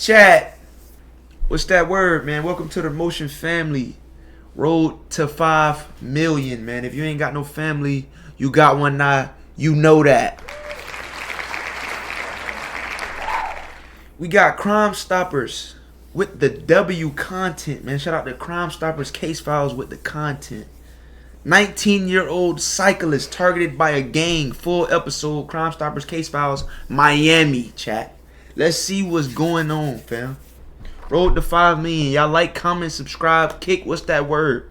Chat. What's that word, man? Welcome to the Motion family. Road to 5 million, man. If you ain't got no family, you got one now. You know that. We got Crime Stoppers with the W content, man. Shout out to Crime Stoppers Case Files with the content. 19-year-old cyclist targeted by a gang. Full episode. Crime Stoppers Case Files Miami, chat. Let's see what's going on, fam. Road to 5 million. Y'all like, comment, subscribe, kick. What's that word?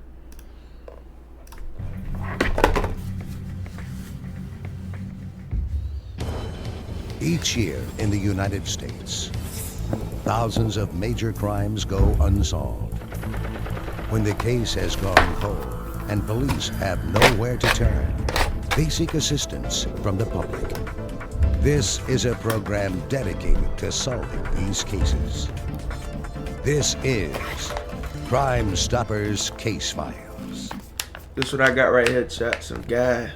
Each year in the United States, thousands of major crimes go unsolved. When the case has gone cold and police have nowhere to turn, they seek assistance from the public. This is a program dedicated to solving these cases. This is Crime Stoppers Case Files. This is what I got right here, chat. Some guy.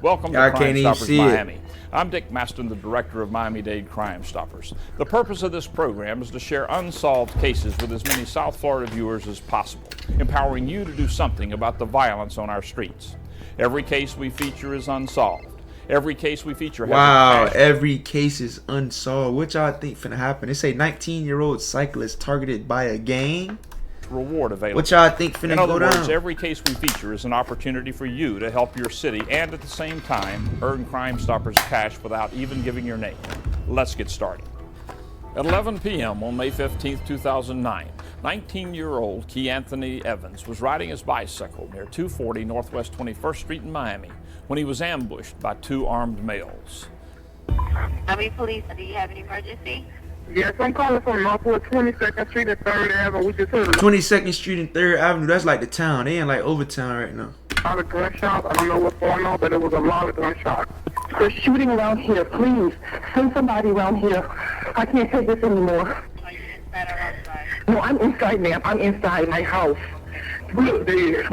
Welcome Y'all to can't Crime even Stoppers see it. Miami. I'm Dick Maston, the director of Miami-Dade Crime Stoppers. The purpose of this program is to share unsolved cases with as many South Florida viewers as possible, empowering you to do something about the violence on our streets. Every case we feature is unsolved. Every case we feature has Wow, a passion. every case is unsolved. What y'all think finna happen? They say 19-year-old cyclist targeted by a gang. Reward available. What y'all think finna In go other words, down? every case we feature is an opportunity for you to help your city and at the same time earn Crime Stoppers cash without even giving your name. Let's get started. At 11 p.m. on May 15, 2009, 19-year-old Key Anthony Evans was riding his bicycle near 240 Northwest 21st Street in Miami when he was ambushed by two armed males. Miami Police, do you have an emergency? Yes, I'm calling from Northwood 22nd Street and 3rd Avenue. We just heard 22nd Street and 3rd Avenue. That's like the town. They in like Overtown right now. a lot of gunshots. I don't know what's going on, but it was a lot of gunshots. There's shooting around here. Please, send somebody around here. I can't take this anymore. Are you inside or outside? No, I'm inside, ma'am. I'm inside my house. We're dead.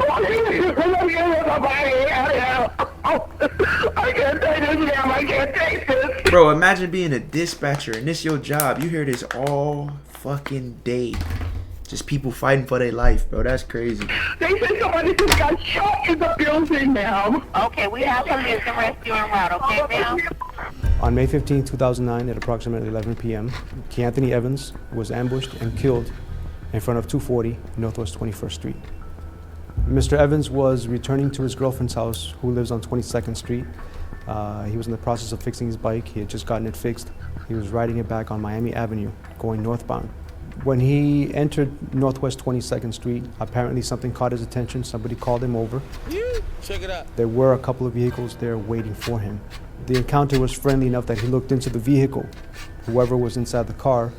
I can't take this, ma'am. I can't take this. Bro, imagine being a dispatcher and this your job. You hear this all fucking day. Just people fighting for their life, bro. That's crazy. They said somebody just got shot in the building, ma'am. Okay, we have police and rescue en route, okay, ma'am? On May 15, 2009, at approximately 11 p.m., Key Anthony Evans was ambushed and killed in front of 240 Northwest 21st Street. Mr. Evans was returning to his girlfriend's house, who lives on 22nd Street. He was in the process of fixing his bike. He had just gotten it fixed. He was riding it back on Miami Avenue, going northbound. When he entered Northwest 22nd Street, apparently something caught his attention. Somebody called him over. Check it out. There were a couple of vehicles there waiting for him. The encounter was friendly enough that he looked into the vehicle. Whoever was inside the car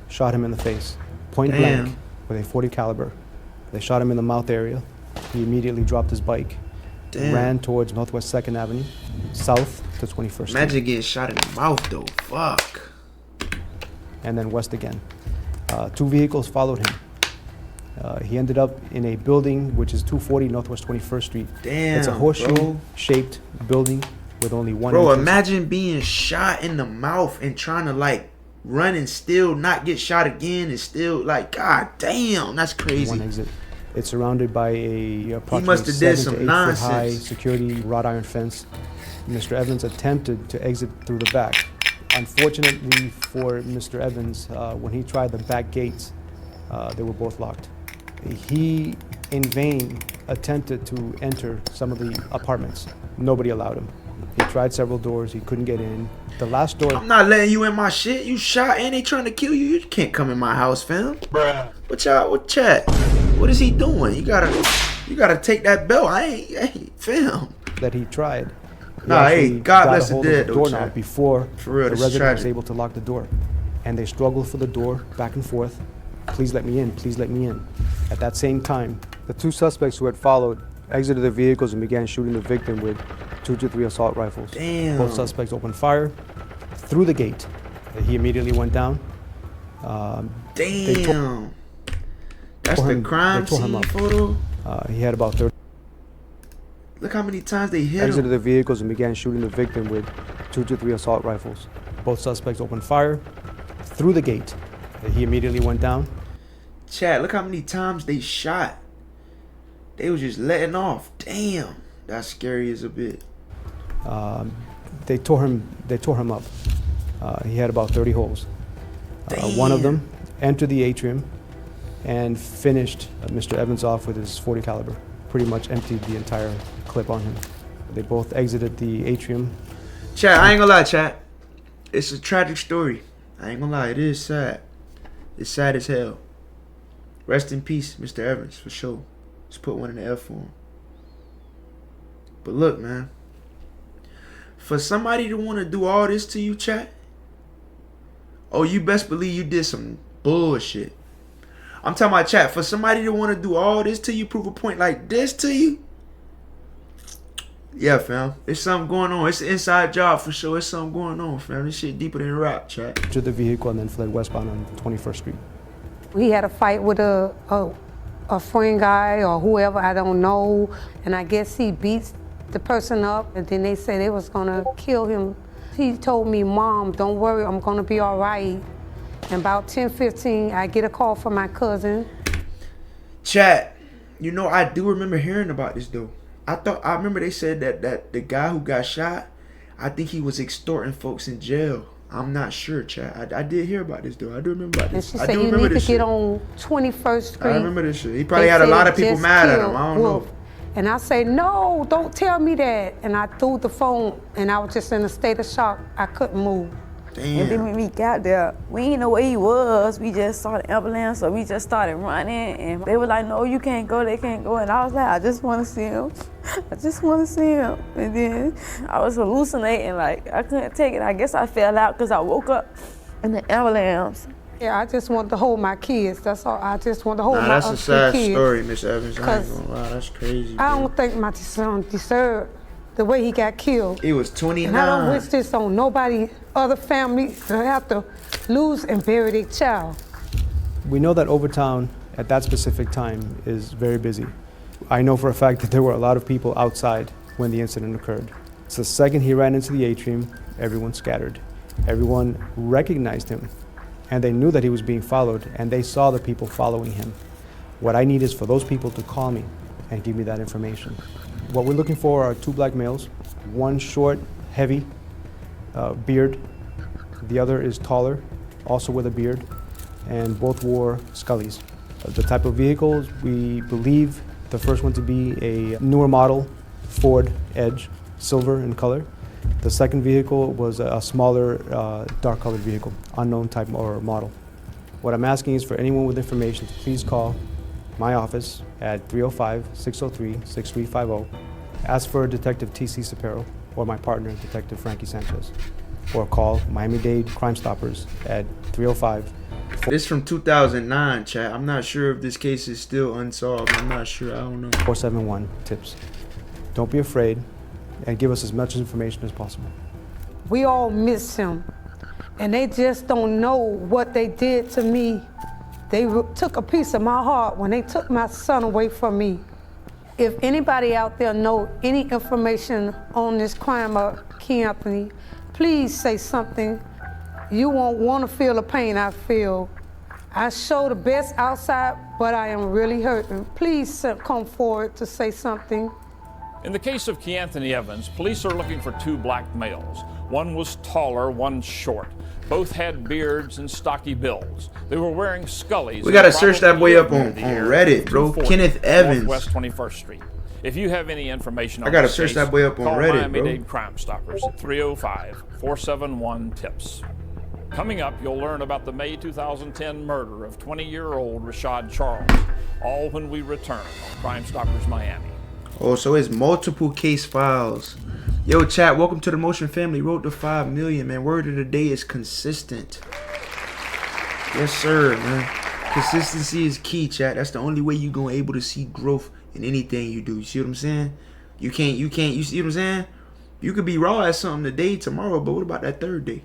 shot him in the face, point Damn. blank, with a .40 caliber. They shot him in the mouth area. He immediately dropped his bike, Damn. ran towards Northwest 2nd Avenue, south to 21st Street, Imagine getting shot in the mouth, though. Fuck. and then west again. Two vehicles followed him. He ended up in a building which is 240 Northwest 21st Street. Damn, It's a bro. horseshoe-shaped building with only one Bro, entrance. imagine being shot in the mouth and trying to like run and still not get shot again and still like, god damn, that's One crazy. exit. It's surrounded by a must approximately have did 7 some to 8 foot high nonsense. security wrought iron fence. Mr. Evans attempted to exit through the back. Unfortunately for Mr. Evans, when he tried the back gates, they were both locked. He, in vain, attempted to enter some of the apartments. Nobody allowed him. He tried several doors. He couldn't get in. The last door. I'm not letting you in my shit. You shot and they trying to kill you. You can't come in my house, fam. Bruh. What y'all, what chat? What is he doing? You gotta take that belt. I ain't fam. That he tried. He Nah, hey, actually God got bless a the hold of dead, the though, doorknob Chad. before For real, the this is resident was tragic. able to lock the door. And they struggled for the door, back and forth. Please let me in, please let me in. At that same time, the two suspects who had followed exited their vehicles and began shooting the victim with 2 to 3 assault rifles. Damn. Both suspects opened fire through the gate. He immediately went down. They Damn. That's tore the him- crime they tore him scene up. photo. He had about 30. Look how many times they hit Exited him. their vehicles and began shooting the victim with 2 to 3 assault rifles. Both suspects opened fire through the gate. He immediately went down. Chat, look how many times they shot. They was just letting off. Damn, that's scary as a bit. They tore him up. He had about 30 holes. One of them entered the atrium and finished Mr. Evans off with his .40 caliber. Pretty much emptied the entire clip on him. They both exited the atrium. Chat, I ain't gonna lie, chat. It's a tragic story. I ain't gonna lie, it is sad. It's sad as hell. Rest in peace, Mr. Evans, for sure. Let's put one in the F for him. But look, man. For somebody to want to do all this to you, chat. Oh, you best believe you did some bullshit. I'm talking about, chat. For somebody to want to do all this to you, prove a point like this to you. Yeah, fam. There's something going on. It's an inside job for sure. It's something going on, fam. This shit deeper than rap, chat. Entered the vehicle and then fled westbound on 21st Street. He had a fight with a friend guy or whoever, I don't know. And I guess he beats the person up, and then they said they was gonna kill him. He told me, Mom, don't worry, I'm gonna be all right. And about 10:15, I get a call from my cousin. Chat, you know, I do remember hearing about this though. I remember they said that the guy who got shot, I think he was extorting folks in jail. I'm not sure, chat. I did hear about this though. I do remember about this. And she said you need to get on 21st Street. I remember this shit. He probably had a lot of people mad at him. I don't know. And I say, no, don't tell me that. And I threw the phone, and I was just in a state of shock. I couldn't move. Damn. And then when we got there, we didn't know where he was. We just saw the ambulance, so we just started running. And they were like, no, you can't go, they can't go. And I was like, I just want to see him. I just want to see him. And then I was hallucinating, like, I couldn't take it. I guess I fell out because I woke up in the ambulance. Yeah, I just want to hold my kids. That's all. I just want to hold my That's a sad kids. story, Miss Evans. I ain't gonna lie. That's crazy. I don't think my son deserved the way he got killed. He was 29. And I don't wish this on nobody, other family, to have to lose and bury their child. We know that Overtown at that specific time is very busy. I know for a fact that there were a lot of people outside when the incident occurred. So the second he ran into the atrium, everyone scattered. Everyone recognized him, and they knew that he was being followed, and they saw the people following him. What I need is for those people to call me and give me that information. What we're looking for are two black males, one short, heavy beard, the other is taller, also with a beard, and both wore Scullies. The type of vehicles, we believe the first one to be a newer model Ford Edge, silver in color. The second vehicle was a smaller, dark colored vehicle, unknown type or model. What I'm asking is for anyone with information to please call my office at 305-603-6350. Ask for Detective T.C. Sapero or my partner, Detective Frankie Sanchez. Or call Miami-Dade Crime Stoppers at 305. This from 2009, chat. I'm not sure if this case is still unsolved. I'm not sure. I don't know. 471-TIPS. Don't be afraid, and give us as much information as possible. We all miss him, and they just don't know what they did to me. They took a piece of my heart when they took my son away from me. If anybody out there know any information on this crime of Keanthony, please say something. You won't want to feel the pain I feel. I show the best outside, but I am really hurting. Please come forward to say something. In the case of Keanthony Evans, police are looking for two black males. One was taller, one short. Both had beards and stocky builds. They were wearing Scullies. We gotta search that boy up on Reddit, bro. Kenneth Evans. Northwest 21st Street. If you have any information on I gotta this search case, that boy up on call Reddit, Miami-Dade bro. Crime Stoppers at 305-471-TIPS. Coming up, you'll learn about the May 2010 murder of 20-year-old Rashad Charles, all when we return on Crime Stoppers Miami. Oh, so it's multiple case files. Yo, chat, welcome to the Motion family. Road to 5 million, man. Word of the day is consistent. Yes, sir, man. Consistency is key, chat. That's the only way you're gonna able to see growth in anything you do. You see what I'm saying? You see what I'm saying? You could be raw at something today, tomorrow, but what about that third day?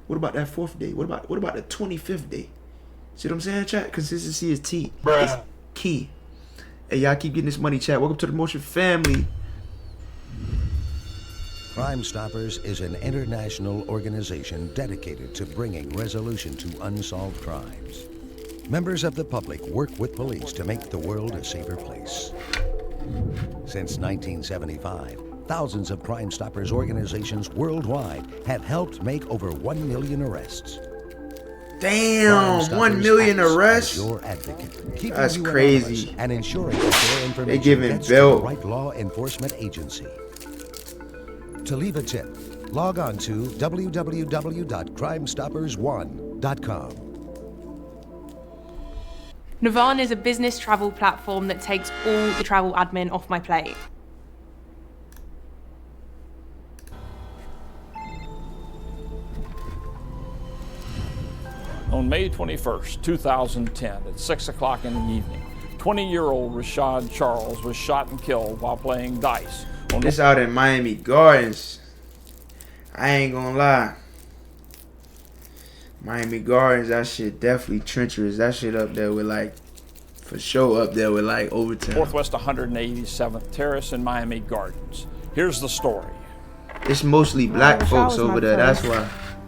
What about that fourth day? What about the 25th day? See what I'm saying, chat? Consistency is key. It's key. Hey, y'all keep getting this money, chat. Welcome to the Motion family. Crime Stoppers is an international organization dedicated to bringing resolution to unsolved crimes. Members of the public work with police to make the world a safer place. Since 1975, thousands of Crime Stoppers organizations worldwide have helped make over 1 million arrests. Damn, 1 million arrests? Your advocate, keeping That's you crazy. anonymous and ensuring that your information They giving gets to belt. the right law enforcement agency. To leave a tip, log on to www.crimestoppersone.com. Navan is a business travel platform that takes all the travel admin off my plate. On May 21st, 2010, at 6 o'clock in the evening, 20-year-old Rashad Charles was shot and killed while playing dice. This out in Miami Gardens. I ain't gonna lie. Miami Gardens, that shit definitely treacherous. That shit up there with like, for sure up there with like Overtown. Northwest 187th Terrace in Miami Gardens. Here's the story. It's mostly black folks over there, that's why.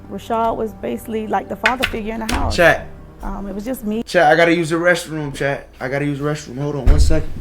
Rashad was basically like the father figure in the house. Chat. It was just me. Chat, I gotta use the restroom, chat. I gotta use the restroom. Hold on 1 second.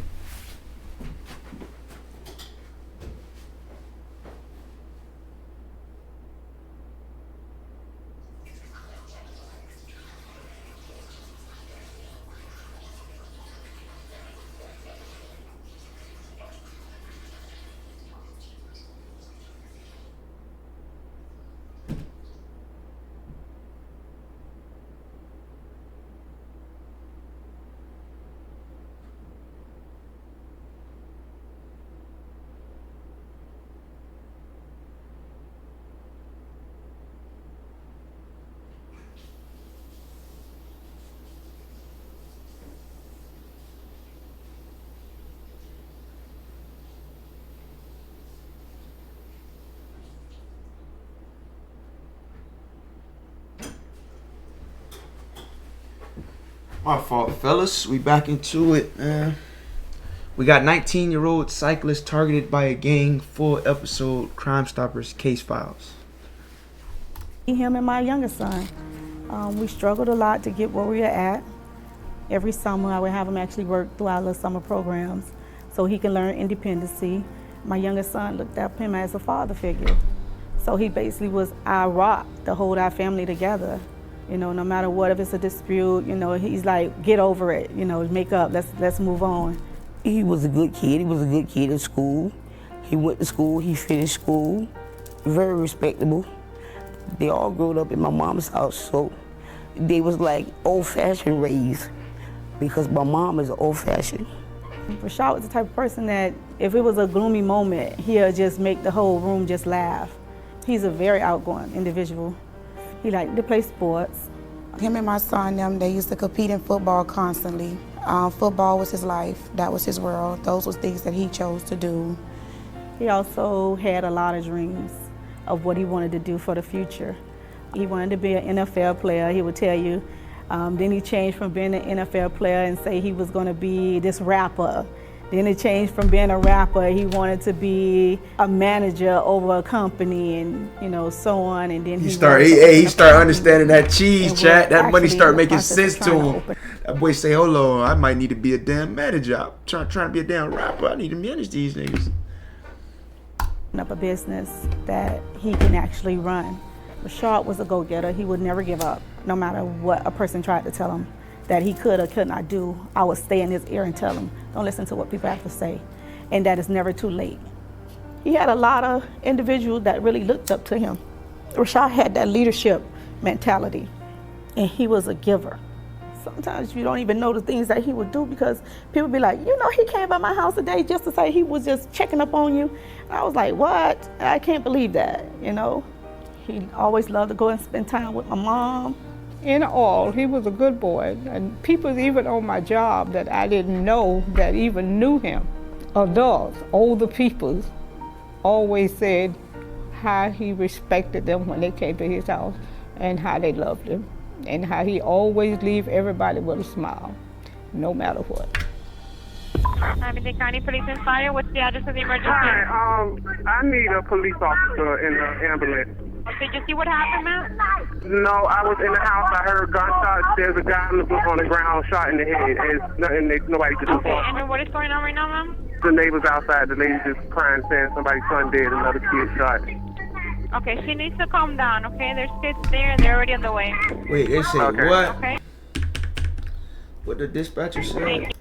My fault, fellas. We back into it, man. We got 19-year-old cyclist targeted by a gang. Full episode. Crime Stoppers case files. Him and my youngest son. We struggled a lot to get where we were at. Every summer, I would have him actually work through our little summer programs so he can learn independency. My youngest son looked up him as a father figure. So he basically was our rock to hold our family together. You know, no matter what, if it's a dispute, you know, he's like, get over it, you know, make up, let's move on. He was a good kid. He was a good kid in school. He went to school, he finished school, very respectable. They all grew up in my mom's house, so they was like old-fashioned raised because my mom is old-fashioned. Rashad was the type of person that if it was a gloomy moment, he'll just make the whole room just laugh. He's a very outgoing individual. He liked to play sports. Him and my son, they used to compete in football constantly. Football was his life. That was his world. Those were things that he chose to do. He also had a lot of dreams of what he wanted to do for the future. He wanted to be an NFL player, he would tell you. Then he changed from being an NFL player and say he was going to be this rapper. Then it changed from being a rapper, he wanted to be a manager over a company and, you know, so on. And then he started understanding that cheese, chat. That money start making sense to him. That boy say, hold on, I might need to be a damn manager. I'm trying to be a damn rapper. I need to manage these niggas. Up a business that he can actually run. Rashad was a go-getter. He would never give up, no matter what a person tried to tell him that he could or could not do. I would stay in his ear and tell him, don't listen to what people have to say, and that it's never too late. He had a lot of individuals that really looked up to him. Rashad had that leadership mentality, and he was a giver. Sometimes you don't even know the things that he would do because people be like, you know, he came by my house today just to say he was just checking up on you. And I was like, what? I can't believe that, you know. He always loved to go and spend time with my mom. In all, he was a good boy. And people even on my job that I didn't know that even knew him, adults, older people, always said how he respected them when they came to his house and how they loved him. And how he always leave everybody with a smile, no matter what. Miami-Dade County Police and Fire. What's the address of the emergency? Hi, I need a police officer in the ambulance. Did you see what happened, ma'am? No, I was in the house. I heard gunshots. There's a guy on the ground shot in the head, and nobody could do Okay, something. and what is going on right now, ma'am? The neighbors outside, the lady just crying, saying somebody's son dead, another kid shot. Okay, she needs to calm down, okay? There's kids there, and they're already on the way. Wait, they say Okay. what? Okay. What the dispatcher said?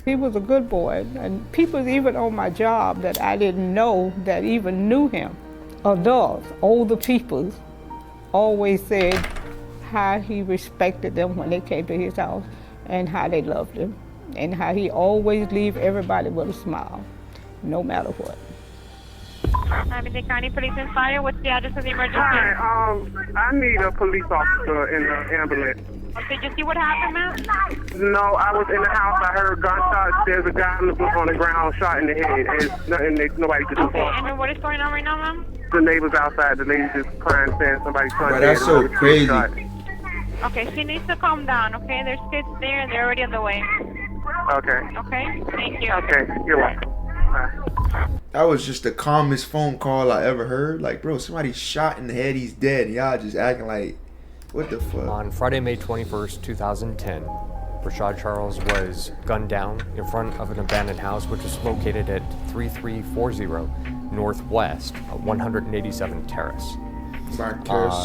He was a good boy, and people even on my job that I didn't know that even knew him, adults, older people, always said how he respected them when they came to his house and how they loved him and how he always leave everybody with a smile, no matter what. Miami-Dade County Police and Fire. What's the address of the emergency? Hi, I need a police officer in the ambulance. Did you see what happened, ma'am? No, I was in the house. I heard gunshots. There's a guy on the ground shot in the head, and nobody could do Okay, something. and what is going on right now, ma'am? The neighbors outside, the lady just crying, saying somebody's son Bro, dead, that's so another kid crazy. shot. Okay, she needs to calm down, okay? There's kids there, and they're already on the way. Okay. Okay? Thank you. Okay, you're welcome. Bye. That was just the calmest phone call I ever heard. Like, bro, somebody shot in the head, he's dead. And y'all just acting like, what the fuck? On Friday, May 21st, 2010, Rashad Charles was gunned down in front of an abandoned house, which was located at 3340 Northwest 187 Terrace.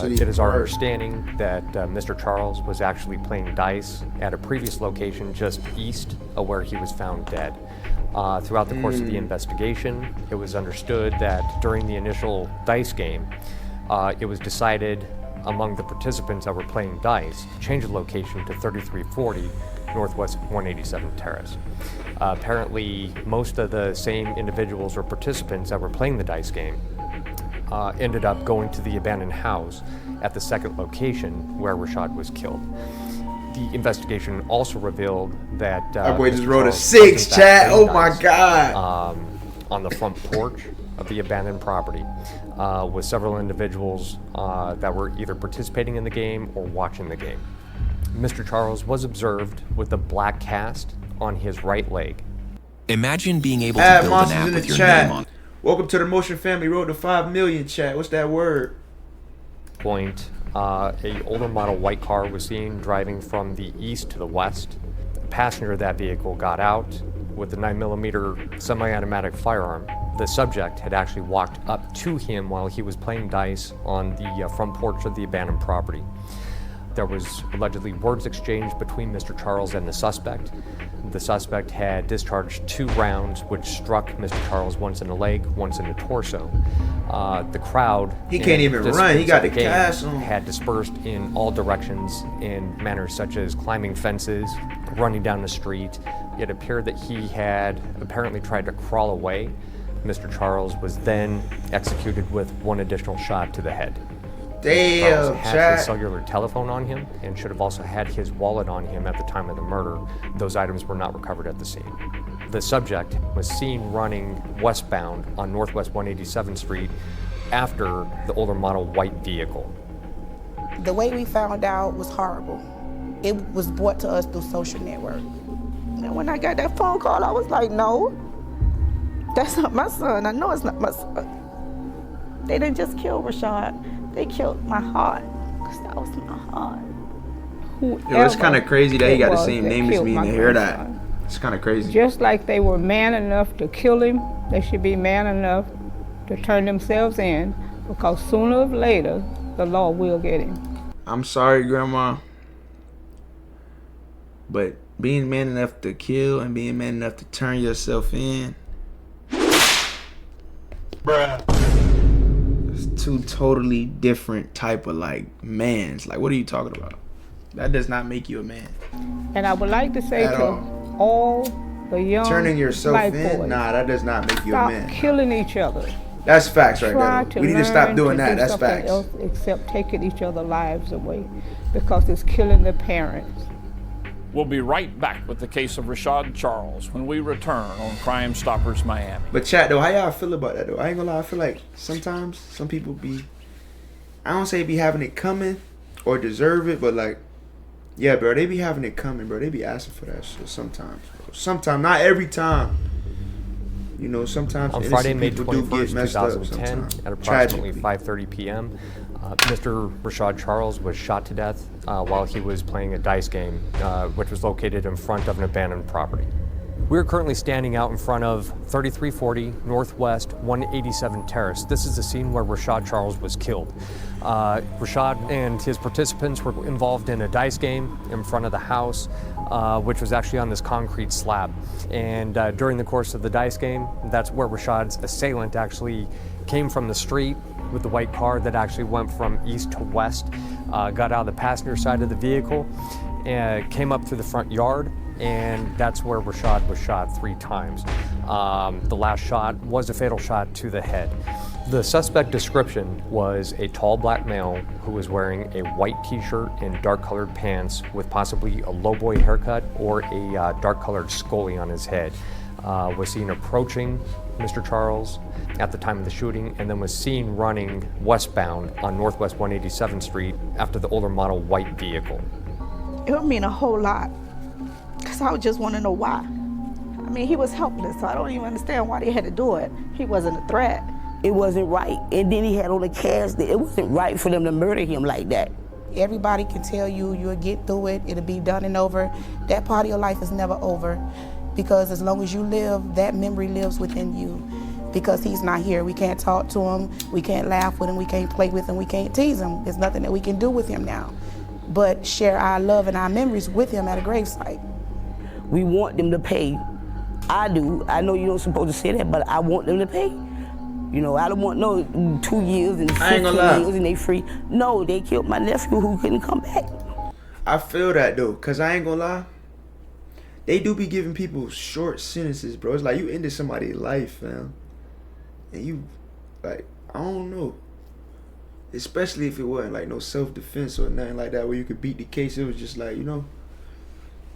It is our understanding that Mr. Charles was actually playing dice at a previous location just east of where he was found dead. Throughout the course of the investigation, it was understood that during the initial dice game, it was decided among the participants that were playing dice to change the location to 3340 Northwest 187 Terrace. Apparently, most of the same individuals or participants that were playing the dice game ended up going to the abandoned house at the second location where Rashad was killed. The investigation also revealed that that boy just Mr. wrote a Charles 6, was in fact chat. playing Oh my dice, God. on the front porch of the abandoned property with several individuals that were either participating in the game or watching the game. Mr. Charles was observed with a black cast on his right leg. Imagine being able to build an Monsters app in the with your chat. name on. Welcome to the Motion Family Road to 5 million, chat. What's that word? Point. A older model white car was seen driving from the east to the west. The passenger of that vehicle got out with a 9mm semi-automatic firearm. The subject had actually walked up to him while he was playing dice on the front porch of the abandoned property. There was allegedly words exchanged between Mr. Charles and the suspect. The suspect had discharged 2 rounds, which struck Mr. Charles once in the leg, once in the torso. The crowd, He can't even run. He got the game, cast on. had dispersed in all directions in manners such as climbing fences, running down the street. It appeared that he had apparently tried to crawl away. Mr. Charles was then executed with 1 additional shot to the head. Damn, Charles had chat. his cellular telephone on him and should have also had his wallet on him at the time of the murder. Those items were not recovered at the scene. The subject was seen running westbound on Northwest 187th Street after the older model white vehicle. The way we found out was horrible. It was brought to us through social network. And when I got that phone call, I was like, no, that's not my son. I know it's not my son. They didn't just kill Rashad. They killed my heart, because that was my heart. Yo, it's kind of crazy that he got the same name as me and to hear that. It's kind of crazy. Just like they were man enough to kill him, they should be man enough to turn themselves in, because sooner or later, the law will get him. I'm sorry, Grandma. But being man enough to kill and being man enough to turn yourself in, bruh, it's 2 totally different type of like mans. Like, what are you talking about? That does not make you a man. And I would like to say At to all the young Turning yourself black in, boys, nah, that does not make you a stop man. killing each other. That's facts right Try there. to We need to stop learn doing to that. do That's something facts. else except taking each other's lives away, because it's killing the parents. We'll be right back with the case of Rashad Charles when we return on Crime Stoppers Miami. But chat though, how y'all feel about that though? I ain't gonna lie, I feel like sometimes some people be, I don't say be having it coming or deserve it, but like Yeah, bro, they be having it coming, bro. They be asking for that shit sometimes, bro. Sometimes, not every time. You know, sometimes on Friday, May people do get 21st, messed up 2010, sometimes. at approximately Tragically. 5:30 p.m., Mr. Rashad Charles was shot to death while he was playing a dice game, which was located in front of an abandoned property. We're currently standing out in front of 3340 Northwest 187 Terrace. This is the scene where Rashad Charles was killed. Rashad and his participants were involved in a dice game in front of the house, which was actually on this concrete slab. And during the course of the dice game, that's where Rashad's assailant actually came from the street with the white car that actually went from east to west, got out of the passenger side of the vehicle, and came up through the front yard, and that's where Rashad was shot 3 times. The last shot was a fatal shot to the head. The suspect description was a tall black male who was wearing a white t-shirt and dark colored pants with possibly a lowboy haircut or a dark colored scully on his head. Was seen approaching Mr. Charles at the time of the shooting, and then was seen running westbound on Northwest 187th Street after the older model white vehicle. It would mean a whole lot, because I would just want to know why. I mean, he was helpless, so I don't even understand why they had to do it. He wasn't a threat. It wasn't right. And then he had on the cast that it wasn't right for them to murder him like that. Everybody can tell you you'll get through it, it'll be done and over. That part of your life is never over, because as long as you live, that memory lives within you. Because he's not here, we can't talk to him, we can't laugh with him, we can't play with him, we can't tease him. There's nothing that we can do with him now but share our love and our memories with him at a gravesite. We want them to pay. I do. I know you don't supposed to say that, but I want them to pay. You know, I don't want no 2 years and 15 years and they free. No, they killed my nephew who couldn't come back. I feel that though, cause I ain't gonna lie. They do be giving people short sentences, bro. It's like you ended somebody's life, fam. And you, like, I don't know. Especially if it wasn't like no self-defense or nothing like that where you could beat the case. It was just like, you know.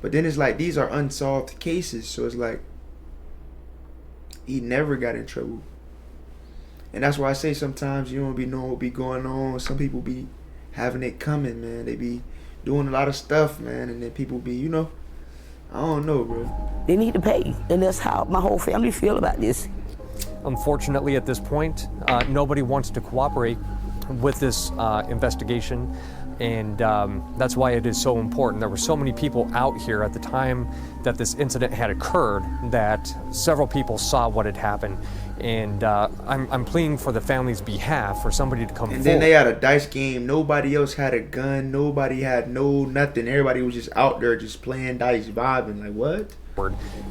But then it's like these are unsolved cases, so it's like he never got in trouble. And that's why I say sometimes you don't be knowing what be going on. Some people be having it coming, man. They be doing a lot of stuff, man, and then people be, you know, I don't know, bro. They need to pay, and that's how my whole family feel about this. Unfortunately, at this point, nobody wants to cooperate with this investigation, and that's why it is so important. There were so many people out here at the time that this incident had occurred that several people saw what had happened, and I'm pleading for the family's behalf for somebody to come forward. And then they had a dice game. Nobody else had a gun. Nobody had nothing. Everybody was just out there just playing dice, vibing. Like, what?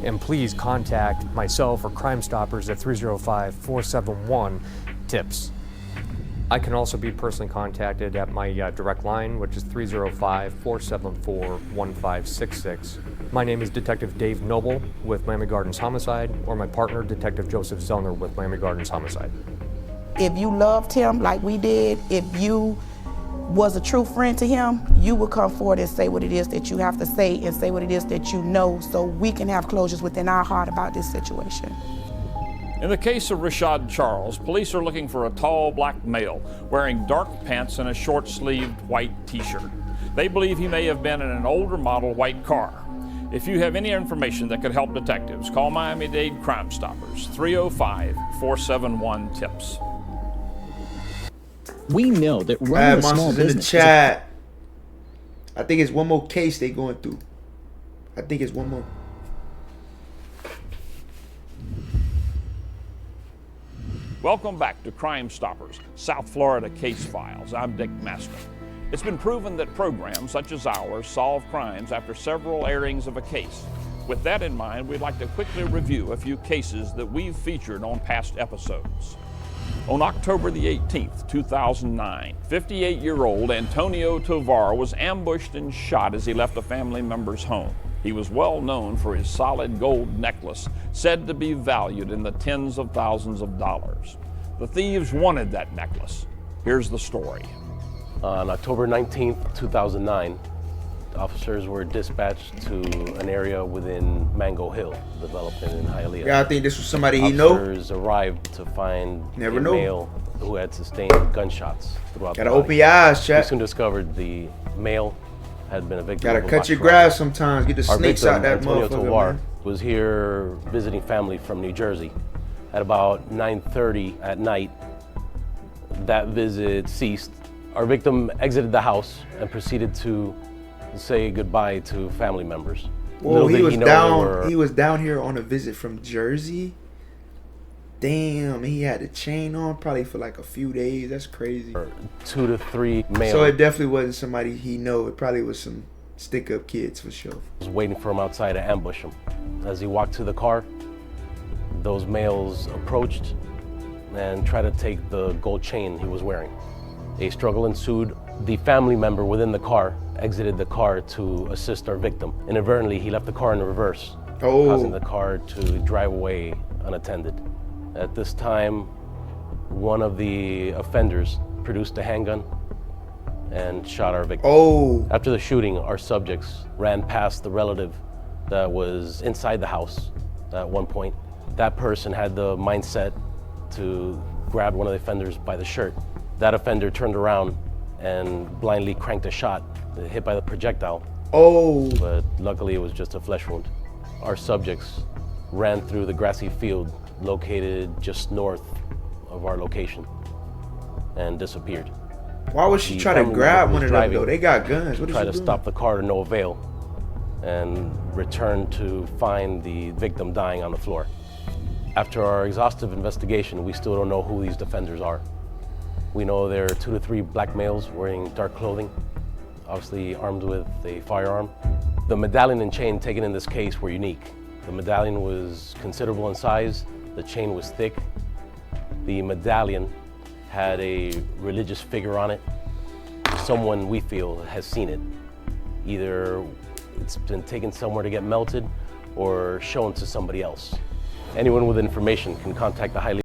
And please contact myself or Crime Stoppers at 305-471-TIPS. I can also be personally contacted at my direct line, which is 305-474-1566. My name is Detective Dave Noble with Miami Gardens Homicide, or my partner, Detective Joseph Zellner with Miami Gardens Homicide. If you loved him like we did, if you was a true friend to him, you would come forward and say what it is that you have to say and say what it is that you know, so we can have closures within our heart about this situation. In the case of Rashad Charles, police are looking for a tall black male wearing dark pants and a short-sleeved white t-shirt. They believe he may have been in an older model white car. If you have any information that could help detectives, call Miami-Dade Crime Stoppers, 305-471-TIPS. We know that running a small business in the chat. I think it's one more case they going through. I think it's one more. Welcome back to Crime Stoppers, South Florida Case Files. I'm Dick Master. It's been proven that programs such as ours solve crimes after several airings of a case. With that in mind, we'd like to quickly review a few cases that we've featured on past episodes. On October the 18th, 2009, 58-year-old Antonio Tovar was ambushed and shot as he left a family member's home. He was well known for his solid gold necklace, said to be valued in the tens of thousands of dollars. The thieves wanted that necklace. Here's the story. On October 19th, 2009, officers were dispatched to an area within Mango Hill, development in Hialeah. Yeah, I think this was somebody he know. Officers arrived to find a know. male who had sustained gunshots throughout Gotta the body. open your eyes, chat. They soon discovered the male had been a victim. Gotta of a cut box your robbery. grass sometimes. Get the Our snakes victim, out that Antonio motherfucker, Tovar, man. was here visiting family from New Jersey. At about 9:30 at night, that visit ceased. Our victim exited the house and proceeded to say goodbye to family members. Whoa, he was down here on a visit from Jersey. Damn, he had a chain on probably for like a few days. That's crazy. 2 to 3 males. So it definitely wasn't somebody he know. It probably was some stick-up kids for sure. Was waiting for him outside to ambush him. As he walked to the car, those males approached and tried to take the gold chain he was wearing. A struggle ensued. The family member within the car exited the car to assist our victim. Inadvertently, he left the car in reverse, causing the car to drive away unattended. At this time, one of the offenders produced a handgun and shot our victim. After the shooting, our subjects ran past the relative that was inside the house at one point. That person had the mindset to grab one of the offenders by the shirt. That offender turned around and blindly cranked a shot, hit by the projectile. But luckily it was just a flesh wound. Our subjects ran through the grassy field located just north of our location and disappeared. Why would she try to grab one of them though? They got guns. What is she Tried to doing? stop the car to no avail and returned to find the victim dying on the floor. After our exhaustive investigation, we still don't know who these defenders are. We know there are 2 to 3 black males wearing dark clothing, obviously armed with a firearm. The medallion and chain taken in this case were unique. The medallion was considerable in size, the chain was thick. The medallion had a religious figure on it. Someone, we feel, has seen it. Either it's been taken somewhere to get melted or shown to somebody else. Anyone with information can contact the highly